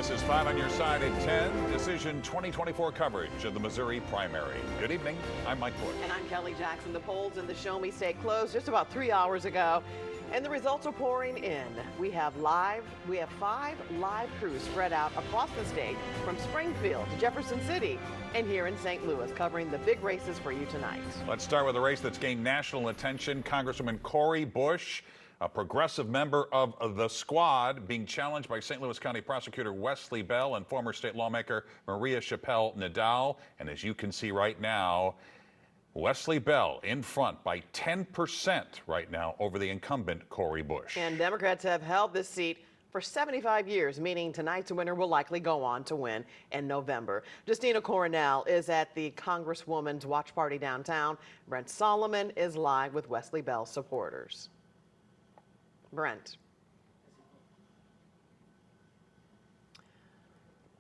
This is 5 on your side at 10. Decision 2024 coverage of the Missouri primary. Good evening. I'm Mike Wood. And I'm Kelly Jackson. The polls in the Show Me State closed just about 3 hours ago, and the results are pouring in. We have 5 live crews spread out across the state, from Springfield to Jefferson City and here in St. Louis, covering the big races for you tonight. Let's start with a race that's gained national attention. Congresswoman Cori Bush, a progressive member of the squad, being challenged by St. Louis County Prosecutor Wesley Bell and former state lawmaker Maria Chappelle Nadal. And as you can see right now, Wesley Bell in front by 10% right now over the incumbent Cori Bush. And Democrats have held this seat for 75 years, meaning tonight's winner will likely go on to win in November. Justina Coronel is at the Congresswoman's watch party downtown. Brent Solomon is live with Wesley Bell supporters. Brent.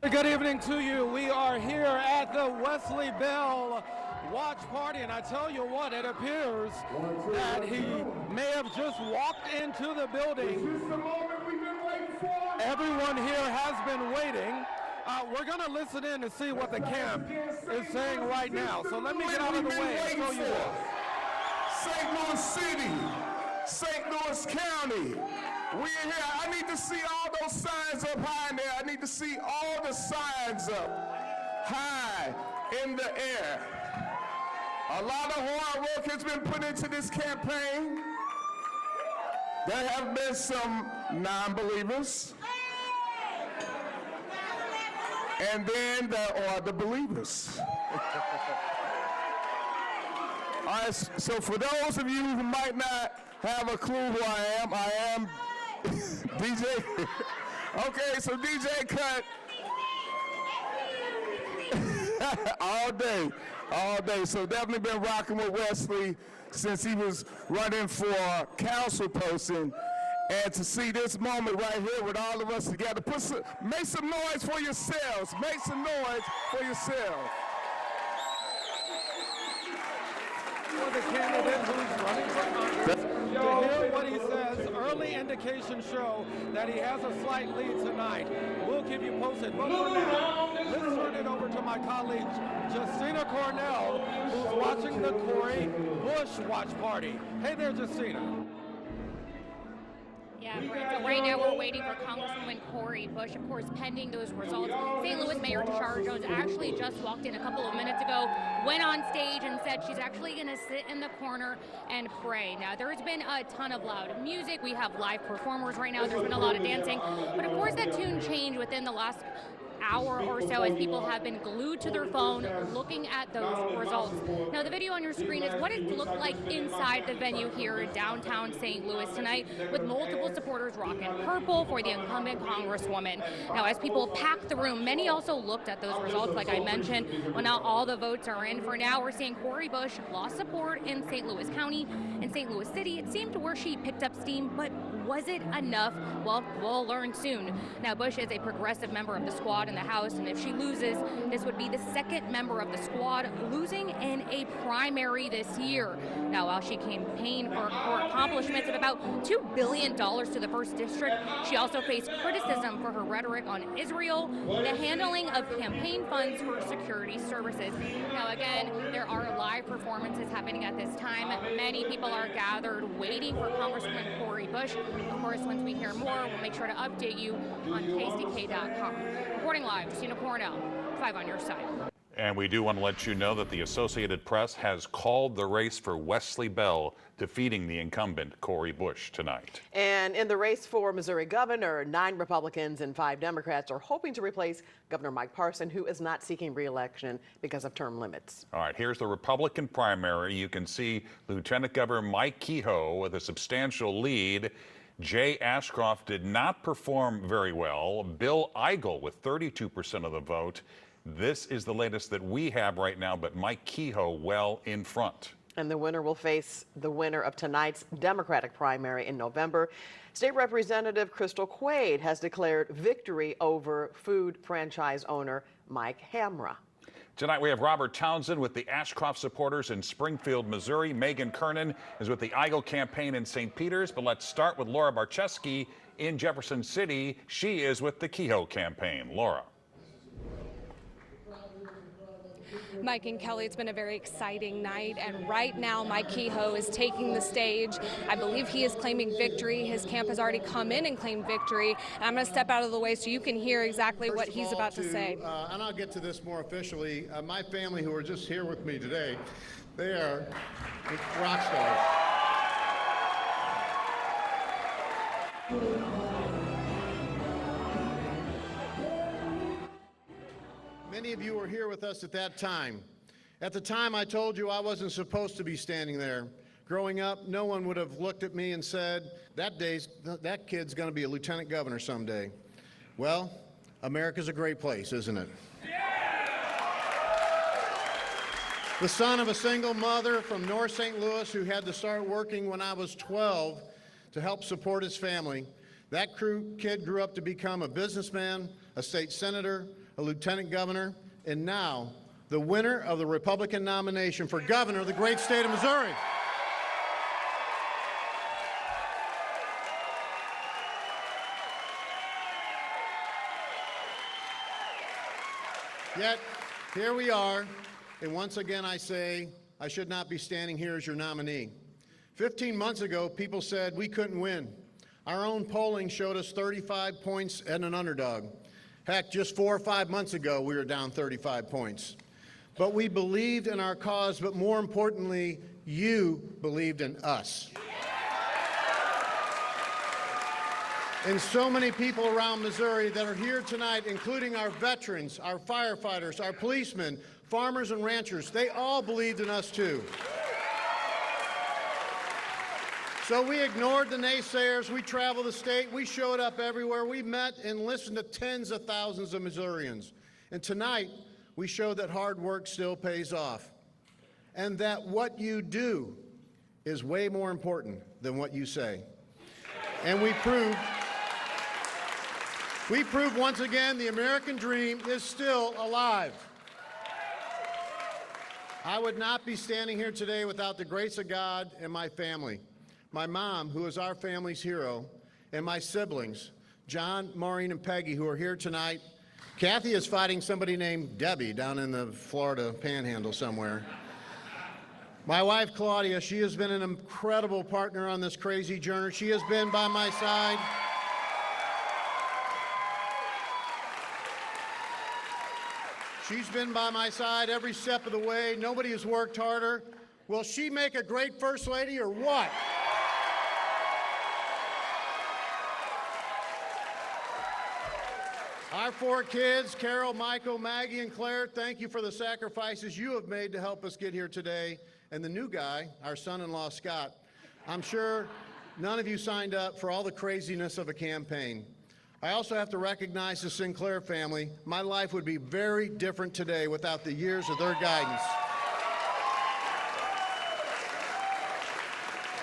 Good evening to you. We are here at the Wesley Bell watch party, and I tell you what, it appears that he may have just walked into the building. Everyone here has been waiting. We're going to listen in to see what the camp is saying right now. So let me get out of the way and show you this. St. Louis City, St. Louis County. We're here. I need to see all those signs up high in there. I need to see all the signs up high in the air. A lot of hard work has been put into this campaign. There have been some non-believers. And then there are the believers. All right, so for those of you who might not have a clue who I am DJ. Okay, so DJ Cut all day. So definitely been rocking with Wesley since he was running for council person. And to see this moment right here with all of us together, make some noise for yourselves. Make some noise for yourselves. For the candidate who's running for Congress, to hear what he says, early indications show that he has a slight lead tonight. We'll keep you posted. But for now, let's turn it over to my colleague, Justina Cornell, who's watching the Cori Bush watch party. Hey there, Justina. Yeah, Brent, so right now we're waiting for Congresswoman Cori Bush, of course, pending those results. St. Louis Mayor Tashara Jones actually just walked in a couple of minutes ago, went on stage and said she's actually going to sit in the corner and pray. Now, there's been a ton of loud music. We have live performers right now. There's been a lot of dancing. But of course, that tune changed within the last hour or so as people have been glued to their phone looking at those results. Now, the video on your screen is what it looked like inside the venue here in downtown St. Louis tonight, with multiple supporters rocking purple for the incumbent Congresswoman. Now, as people packed the room, many also looked at those results, like I mentioned. Well, not all the votes are in. For now, we're seeing Cori Bush lost support in St. Louis County. In St. Louis City, it seemed to where she picked up steam, but was it enough? Well, we'll learn soon. Now, Bush is a progressive member of the squad in the House, and if she loses, this would be the second member of the squad losing in a primary this year. Now, while she campaigned for accomplishments of about $2 billion to the 1st District, she also faced criticism for her rhetoric on Israel, the handling of campaign funds for security services. Now, again, there are live performances happening at this time. Many people are gathered waiting for Congresswoman Cori Bush. Of course, once we hear more, we'll make sure to update you on KSDK.com. Reporting live, Justina Cornell, 5 on your side. And we do want to let you know that the Associated Press has called the race for Wesley Bell defeating the incumbent Cori Bush tonight. And in the race for Missouri governor, 9 Republicans and 5 Democrats are hoping to replace Governor Mike Parson, who is not seeking re-election because of term limits. All right, here's the Republican primary. You can see Lieutenant Governor Mike Kehoe with a substantial lead. Jay Ashcroft did not perform very well. Bill Eigel with 32% of the vote. This is the latest that we have right now, but Mike Kehoe well in front. And the winner will face the winner of tonight's Democratic primary in November. State Representative Crystal Quaid has declared victory over food franchise owner Mike Hamra. Tonight we have Robert Townsend with the Ashcroft supporters in Springfield, Missouri. Megan Kernan is with the Eagle campaign in St. Peters. But let's start with Laura Barczewski in Jefferson City. She is with the Kehoe campaign. Laura. Mike and Kelly, it's been a very exciting night, and right now Mike Kehoe is taking the stage. I believe he is claiming victory. His camp has already come in and claimed victory, and I'm going to step out of the way so you can hear exactly what he's about to say. And I'll get to this more officially. My family, who are just here with me today, they are rock stars. Many of you were here with us at that time. At the time, I told you I wasn't supposed to be standing there. Growing up, no one would have looked at me and said, that kid's going to be a lieutenant governor someday. Well, America's a great place, isn't it? The son of a single mother from North St. Louis who had to start working when I was 12 to help support his family. That kid grew up to become a businessman, a state senator, a lieutenant governor, and now the winner of the Republican nomination for governor of the great state of Missouri. Yet, here we are, and once again I say I should not be standing here as your nominee. 15 months ago, people said we couldn't win. Our own polling showed us 35 points and an underdog. Heck, just 4 or 5 months ago, we were down 35 points. But we believed in our cause, but more importantly, you believed in us. And so many people around Missouri that are here tonight, including our veterans, our firefighters, our policemen, farmers and ranchers, they all believed in us too. So we ignored the naysayers, we traveled the state, we showed up everywhere, we met and listened to tens of thousands of Missourians. And tonight, we showed that hard work still pays off. And that what you do is way more important than what you say. And we proved once again the American dream is still alive. I would not be standing here today without the grace of God and my family. My mom, who is our family's hero, and my siblings, John, Maureen, and Peggy, who are here tonight. Kathy is fighting somebody named Debbie down in the Florida panhandle somewhere. My wife, Claudia, she has been an incredible partner on this crazy journey. She has been by my side. She's been by my side every step of the way. Nobody has worked harder. Will she make a great first lady or what? Our 4 kids, Carol, Michael, Maggie, and Claire, thank you for the sacrifices you have made to help us get here today. And the new guy, our son-in-law, Scott, I'm sure none of you signed up for all the craziness of a campaign. I also have to recognize the Sinclair family. My life would be very different today without the years of their guidance.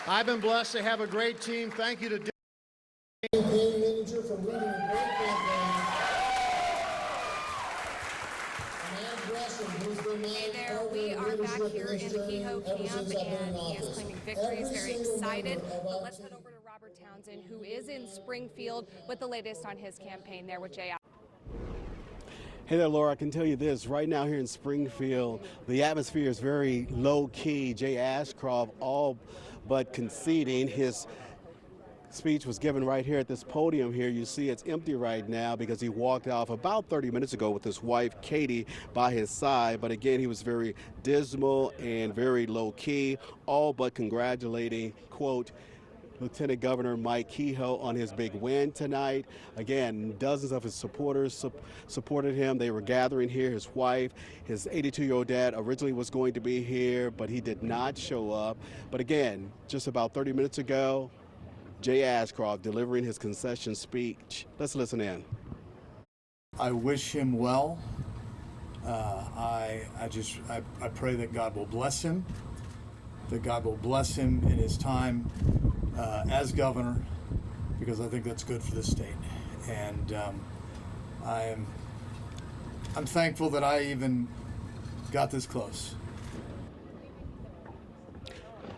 I've been blessed to have a great team. Thank you to campaign manager for leading a great campaign. Hey there, we are back here in the Kehoe camp, and he is claiming victory. He's very excited. But let's head over to Robert Townsend, who is in Springfield with the latest on his campaign there with Jay. Hey there, Laura. I can tell you this. Right now here in Springfield, the atmosphere is very low-key. Jay Ashcroft all but conceding. His speech was given right here at this podium here. You see it's empty right now because he walked off about 30 minutes ago with his wife, Katie, by his side. But again, he was very dismal and very low-key, all but congratulating, quote, Lieutenant Governor Mike Kehoe on his big win tonight. Again, dozens of his supporters supported him. They were gathering here. His wife, his 82-year-old dad originally was going to be here, but he did not show up. But again, just about 30 minutes ago, Jay Ashcroft delivering his concession speech. Let's listen in. I wish him well. I pray that God will bless him, that God will bless him in his time as governor, because I think that's good for the state. And I'm thankful that I even got this close.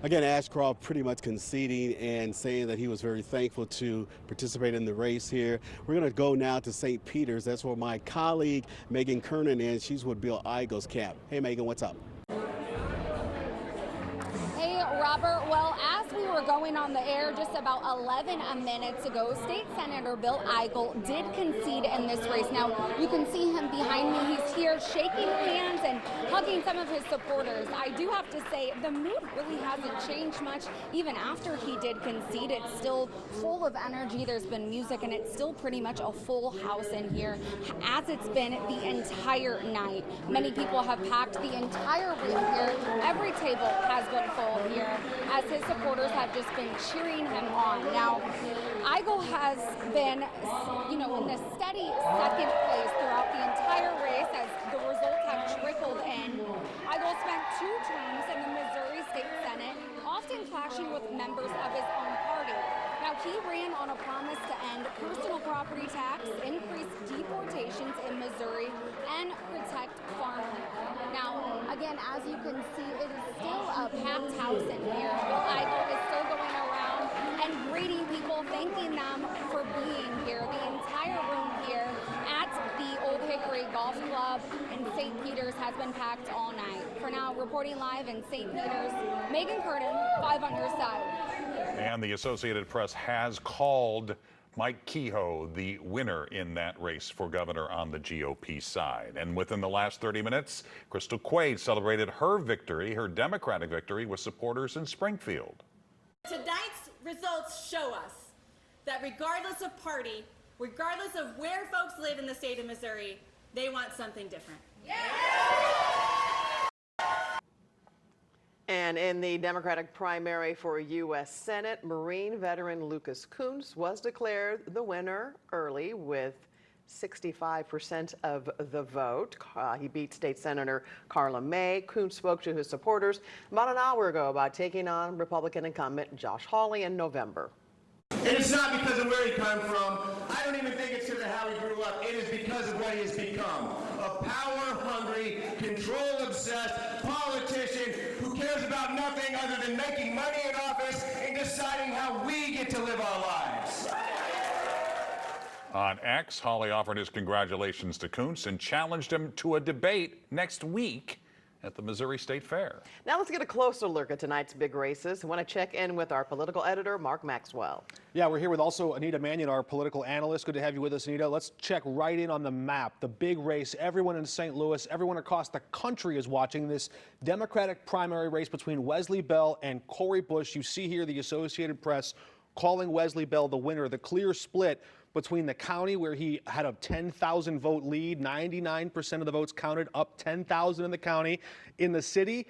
Again, Ashcroft pretty much conceding and saying that he was very thankful to participate in the race here. We're going to go now to St. Peter's. That's where my colleague Megan Kernan is. She's with Bill Eigle's camp. Hey, Megan, what's up? Hey, Robert. Well, as we were going on the air just about 11 minutes ago, State Senator Bill Eigle did concede in this race. Now, you can see him behind me. He's here shaking hands and hugging some of his supporters. I do have to say, the mood really hasn't changed much. Even after he did concede, it's still full of energy. There's been music, and it's still pretty much a full house in here, as it's been the entire night. Many people have packed the entire room here. Every table has been full here, as his supporters have just been cheering him on. Now, Eigel has been, in the steady second place throughout the entire race as the results have trickled in. Eigel spent 2 terms in the Missouri State Senate, often clashing with members of his own party. Now, he ran on a promise to end personal property tax, increase deportations in Missouri, and protect farmland. Now, again, as you can see, it is still a packed house in here. Bill Eigel is still going around and greeting people, thanking them for being here. The entire room here at the Old Hickory Golf Club in St. Peter's has been packed all night. For now, reporting live in St. Peter's, Megan Curtin, 5 on your side. And the Associated Press has called Mike Kehoe the winner in that race for governor on the GOP side. And within the last 30 minutes, Crystal Quaid celebrated her victory, her Democratic victory, with supporters in Springfield. Tonight's results show us that regardless of party, regardless of where folks live in the state of Missouri, they want something different. And in the Democratic primary for U.S. Senate, Marine veteran Lucas Kunce was declared the winner early with 65% of the vote. He beat State Senator Carla May. Kunce spoke to his supporters about an hour ago about taking on Republican incumbent Josh Hawley in November. And it's not because of where he came from. I don't even think it's because of how he grew up. It is because of what he has become. A power-hungry, control-obsessed politician who cares about nothing other than making money in office and deciding how we get to live our lives. On X, Hawley offered his congratulations to Kunce and challenged him to a debate next week at the Missouri State Fair. Now let's get a closer look at tonight's big races. I want to check in with our political editor, Mark Maxwell. Yeah, we're here with also Anita Mannion, our political analyst. Good to have you with us, Anita. Let's check right in on the map. The big race. Everyone in St. Louis, everyone across the country is watching this Democratic primary race between Wesley Bell and Cori Bush. You see here the Associated Press calling Wesley Bell the winner. The clear split between the county, where he had a 10,000 vote lead, 99% of the votes counted, up 10,000 in the county. In the city,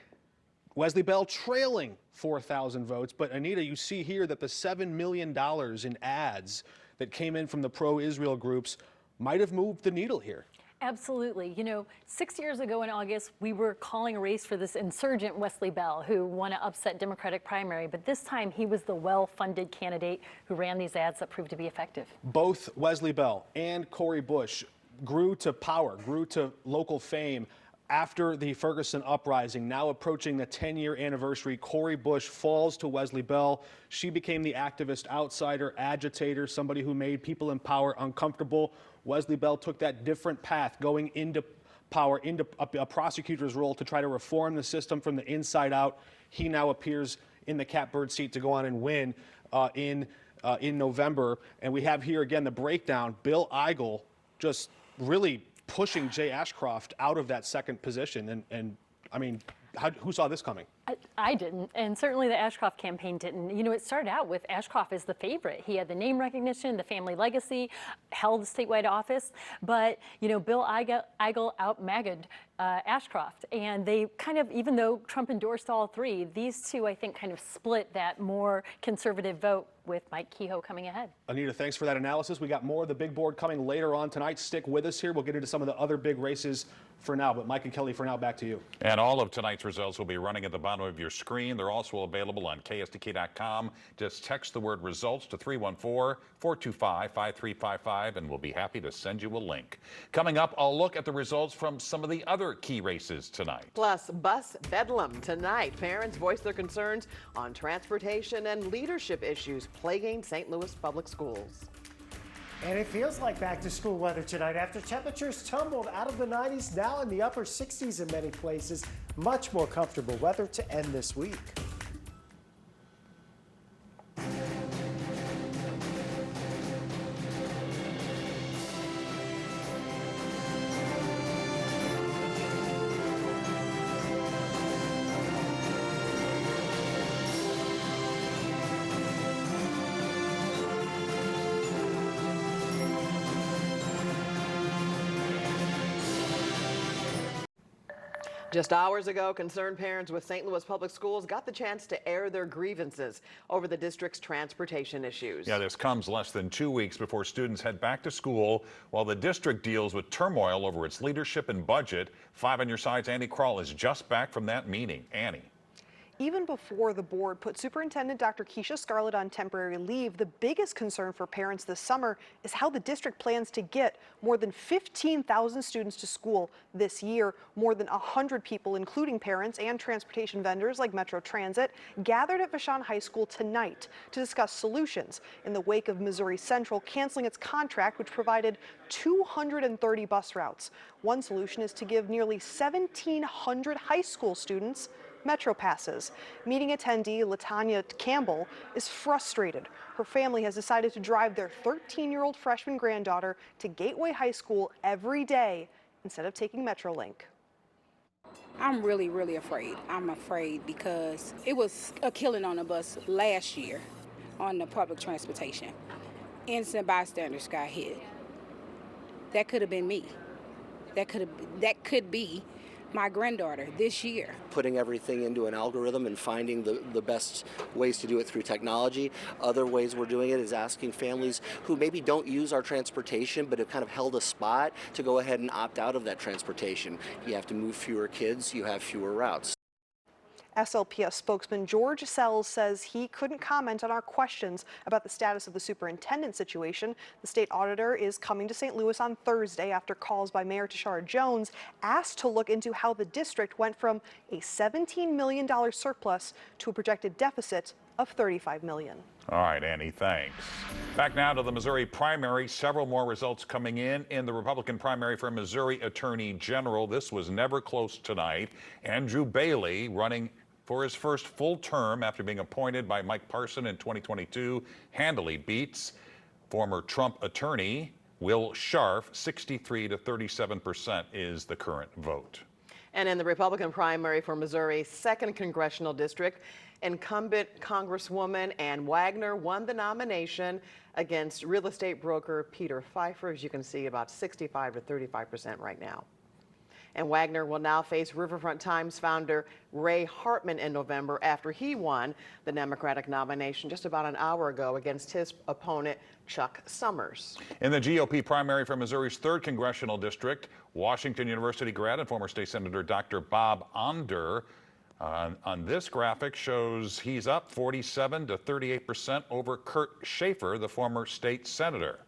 Wesley Bell trailing 4,000 votes. But Anita, you see here that the $7 million in ads that came in from the pro-Israel groups might have moved the needle here. Absolutely. 6 years ago in August, we were calling a race for this insurgent Wesley Bell who won an upset Democratic primary. But this time he was the well-funded candidate who ran these ads that proved to be effective. Both Wesley Bell and Cori Bush grew to power, grew to local fame after the Ferguson uprising. Now approaching the 10-year anniversary, Cori Bush falls to Wesley Bell. She became the activist outsider, agitator, somebody who made people in power uncomfortable. Wesley Bell took that different path, going into power, into a prosecutor's role to try to reform the system from the inside out. He now appears in the catbird seat to go on and win in November. And we have here again the breakdown. Bill Eigel just really pushing Jay Ashcroft out of that second position. And I mean, who saw this coming? I didn't, and certainly the Ashcroft campaign didn't. It started out with Ashcroft as the favorite. He had the name recognition, the family legacy, held statewide office, but, Bill Eigel out-MAGA'd Ashcroft. And they kind of, even though Trump endorsed all three, these two, I think, kind of split that more conservative vote with Mike Kehoe coming ahead. Anita, thanks for that analysis. We got more of the big board coming later on tonight. Stick with us here. We'll get into some of the other big races for now. But Mike and Kelly, for now, back to you. And all of tonight's results will be running at the bottom bottom of your screen. They're also available on KSDK.com. Just text the word results to 314-425-5355, and we'll be happy to send you a link. Coming up, I'll look at the results from some of the other key races tonight. Plus, bus bedlam tonight. Parents voice their concerns on transportation and leadership issues plaguing St. Louis public schools. And it feels like back-to-school weather tonight after temperatures tumbled out of the 90s, now in the upper 60s in many places. Much more comfortable weather to end this week. Just hours ago, concerned parents with St. Louis Public Schools got the chance to air their grievances over the district's transportation issues. Yeah, this comes less than 2 weeks before students head back to school while the district deals with turmoil over its leadership and budget. 5 on your side's Annie Krall is just back from that meeting. Annie. Even before the board put Superintendent Dr. Keisha Scarlett on temporary leave, the biggest concern for parents this summer is how the district plans to get more than 15,000 students to school this year. More than 100 people, including parents and transportation vendors like Metro Transit, gathered at Vashon High School tonight to discuss solutions in the wake of Missouri Central canceling its contract, which provided 230 bus routes. One solution is to give nearly 1,700 high school students Metro passes. Meeting attendee Latanya Campbell is frustrated. Her family has decided to drive their 13-year-old freshman granddaughter to Gateway High School every day instead of taking MetroLink. I'm really afraid. I'm afraid because it was a killing on the bus last year on the public transportation. Innocent bystanders got hit. That could have been me. That could be my granddaughter this year. Putting everything into an algorithm and finding the best ways to do it through technology. Other ways we're doing it is asking families who maybe don't use our transportation but have kind of held a spot to go ahead and opt out of that transportation. You have to move fewer kids, you have fewer routes. SLPS spokesman George Sells says he couldn't comment on our questions about the status of the superintendent situation. The state auditor is coming to St. Louis on Thursday after calls by Mayor Tashara Jones asked to look into how the district went from a $17 million surplus to a projected deficit of $35 million. All right, Annie, thanks. Back now to the Missouri primary. Several more results coming in the Republican primary for Missouri Attorney General. This was never close tonight. Andrew Bailey running for his first full term after being appointed by Mike Parson in 2022, handily beats former Trump attorney Will Scharf. 63 to 37% is the current vote. And in the Republican primary for Missouri's 2nd Congressional District, incumbent Congresswoman Ann Wagner won the nomination against real estate broker Peter Pfeiffer. As you can see, about 65 to 35% right now. And Wagner will now face Riverfront Times founder Ray Hartman in November after he won the Democratic nomination just about an hour ago against his opponent, Chuck Summers. In the GOP primary for Missouri's 3rd Congressional District, Washington University grad and former state senator Dr. Bob Onder on this graphic shows he's up 47 to 38% over Kurt Schaefer, the former state senator.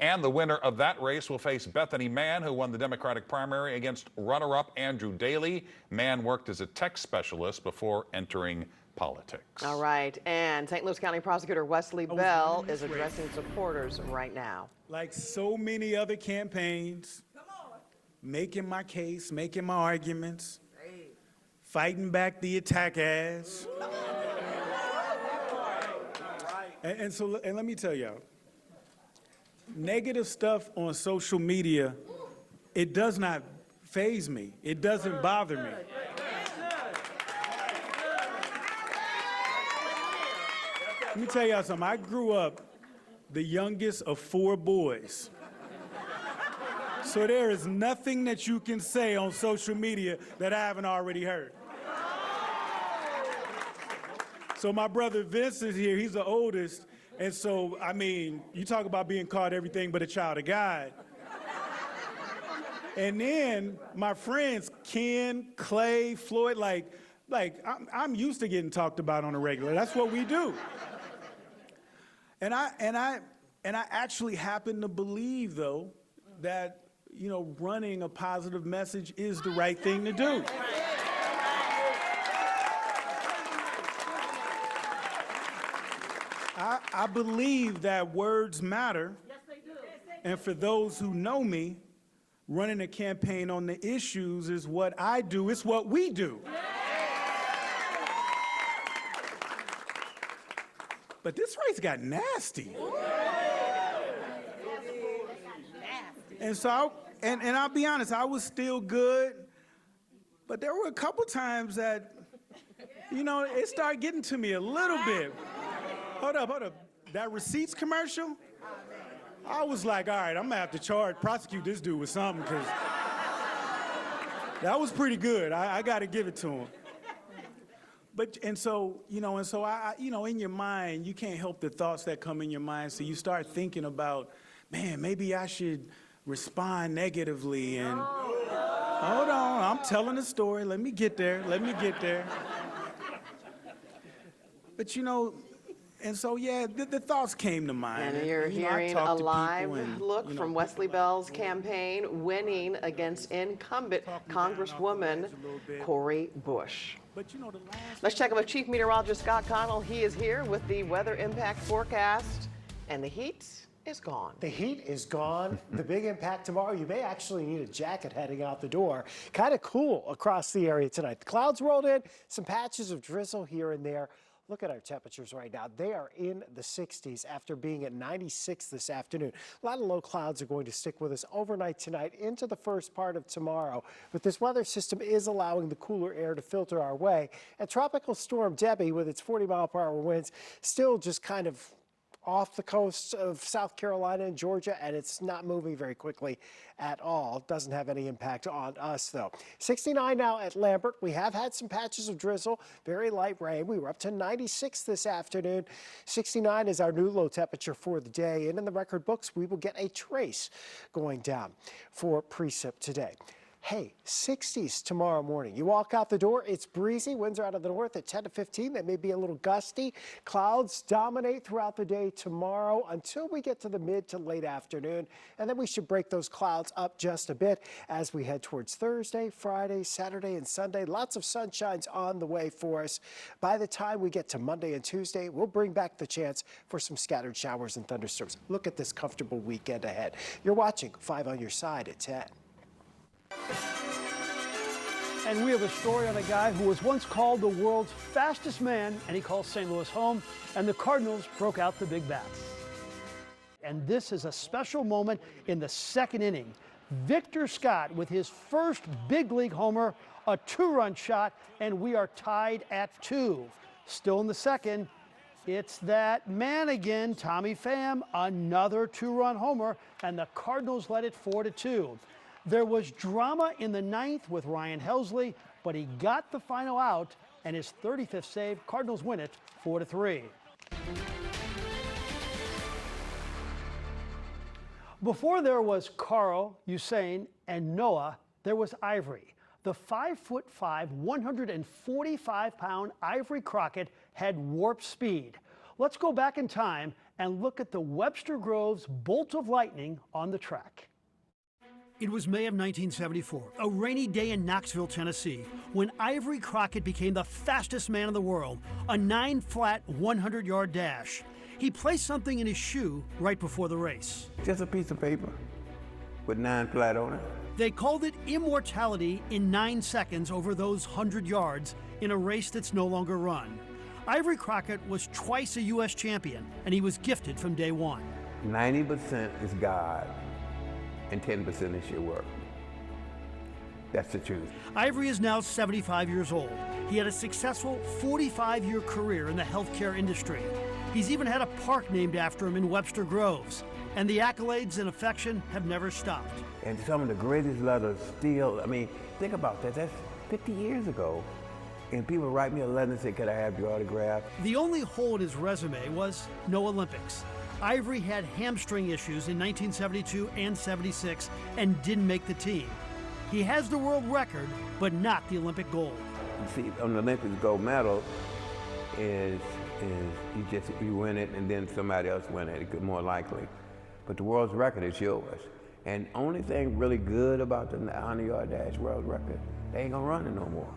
And the winner of that race will face Bethany Mann, who won the Democratic primary against runner-up Andrew Daley. Mann worked as a tech specialist before entering politics. All right, and St. Louis County Prosecutor Wesley Bell is addressing supporters right now. Like so many other campaigns, making my case, making my arguments, fighting back the attack ads. And let me tell y'all, negative stuff on social media, it does not faze me. It doesn't bother me. Let me tell y'all something. I grew up the youngest of 4 boys. So there is nothing that you can say on social media that I haven't already heard. So my brother Vincent here, he's the oldest. And so, I mean, you talk about being called everything but a child of God. And then my friends, Ken, Clay, Floyd, like, Like, I'm used to getting talked about on a regular. That's what we do. And I actually happen to believe, though, that, you know, running a positive message is the right thing to do. I believe that words matter. Yes, they do. And for those who know me, running a campaign on the issues is what I do. It's what we do. But this race got nasty. And so, and I'll be honest, I was still good, but there were a couple times that, you know, it started getting to me a little bit. Hold up. That receipts commercial? I was like, all right, I'm gonna have to prosecute this dude with something, because that was pretty good. I gotta give it to him. But, and so I, you know, in your mind, you can't help the thoughts that come in your mind. So you start thinking about, man, maybe I should respond negatively. And hold on, I'm telling a story. Let me get there. But, you know, and so, yeah, the thoughts came to mind. And you're you know, hearing a live look from Wesley Bell's campaign, winning against incumbent Congresswoman Cori Bush. But, you know, Let's check in with Chief Meteorologist Scott Connell. He is here with the weather impact forecast, and the heat is gone. The heat is gone. The big impact tomorrow, you may actually need a jacket heading out the door. Kind of cool across the area tonight. The clouds rolled in, some patches of drizzle here and there. Look at our temperatures right now. They are in the 60s after being at 96 this afternoon. A lot of low clouds are going to stick with us overnight tonight into the first part of tomorrow. But this weather system is allowing the cooler air to filter our way. And Tropical Storm Debbie, with its 40-mile-per-hour winds, still just kind of off the coasts of South Carolina and Georgia, and it's not moving very quickly at all. Doesn't have any impact on us, though. 69 now at Lambert. We have had some patches of drizzle, very light rain. We were up to 96 this afternoon. 69 is our new low temperature for the day, and in the record books, we will get a trace going down for precip today. Hey, 60s tomorrow morning. You walk out the door, it's breezy. Winds are out of the north at 10 to 15. They may be a little gusty. Clouds dominate throughout the day tomorrow until we get to the mid to late afternoon. And then we should break those clouds up just a bit as we head towards Thursday, Friday, Saturday, and Sunday. Lots of sunshine's on the way for us. By the time we get to Monday and Tuesday, we'll bring back the chance for some scattered showers and thunderstorms. Look at this comfortable weekend ahead. You're watching 5 on Your Side at 10. And we have a story on a guy who was once called the world's fastest man, and he calls St. Louis home, and the Cardinals broke out the big bats. And this is a special moment in the second inning. Victor Scott with his first big league homer, a 2-run shot, and we are tied at 2. Still in the second, it's that man again, Tommy Pham, another 2-run homer, and the Cardinals led it 4-2. There was drama in the ninth with Ryan Helsley, but he got the final out, and his 35th save. Cardinals win it 4-3. Before there was Carl, Usain, and Noah, there was Ivory. The 5'5", 145-pound Ivory Crockett had warp speed. Let's go back in time and look at the Webster Groves bolt of lightning on the track. It was May of 1974, a rainy day in Knoxville, Tennessee, when Ivory Crockett became the fastest man in the world, a 9-flat 100-yard dash. He placed something in his shoe right before the race. Just a piece of paper with 9 flat on it. They called it immortality in 9 seconds over those 100 yards in a race that's no longer run. Ivory Crockett was twice a U.S. champion, and he was gifted from day one. 90% is God, and 10% is your work. That's the truth. Ivory is now 75 years old. He had a successful 45-year career in the healthcare industry. He's even had a park named after him in Webster Groves. And the accolades and affection have never stopped. And some of the greatest letters still, I mean, think about that. That's 50 years ago. And people write me a letter and say, could I have your autograph? The only hole in his resume was no Olympics. Ivory had hamstring issues in 1972 and 76 and didn't make the team. He has the world record, but not the Olympic gold. see, on the Olympics gold medal is you win it and then somebody else win it, more likely. But the world's record is yours. And only thing really good about the 100-yard dash world record, they ain't gonna run it no more.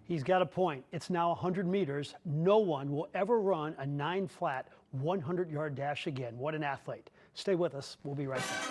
He's got a point. It's now 100 meters. No one will ever run a 9-flat 100-yard dash again. What an athlete. Stay with us. We'll be right back.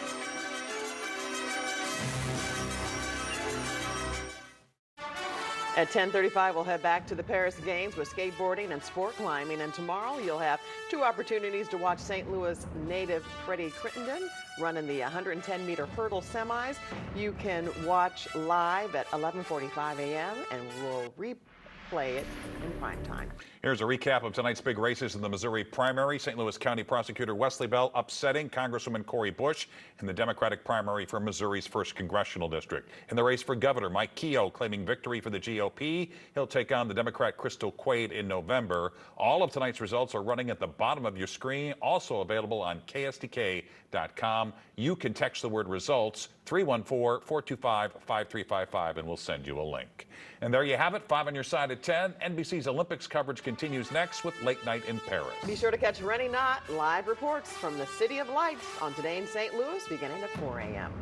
At 10:35, we'll head back to the Paris Games with skateboarding and sport climbing. And tomorrow, you'll have 2 opportunities to watch St. Louis native Freddie Crittenden running the 110-meter hurdle semis. You can watch live at 11:45 a.m. and we'll replay it in prime time. Here's a recap of tonight's big races in the Missouri primary. St. Louis County Prosecutor Wesley Bell upsetting Congresswoman Cori Bush in the Democratic primary for Missouri's 1st Congressional District. In the race for governor, Mike Keogh claiming victory for the GOP. He'll take on the Democrat Crystal Quaid in November. All of tonight's results are running at the bottom of your screen, also available on KSDK.com. You can text the word results 314-425-5355 and we'll send you a link. And there you have it, 5 on your side at 10. NBC's Olympics coverage continues next with Late Night in Paris. Be sure to catch Rennie Knott live reports from the City of Lights on Today in St. Louis beginning at 4 a.m.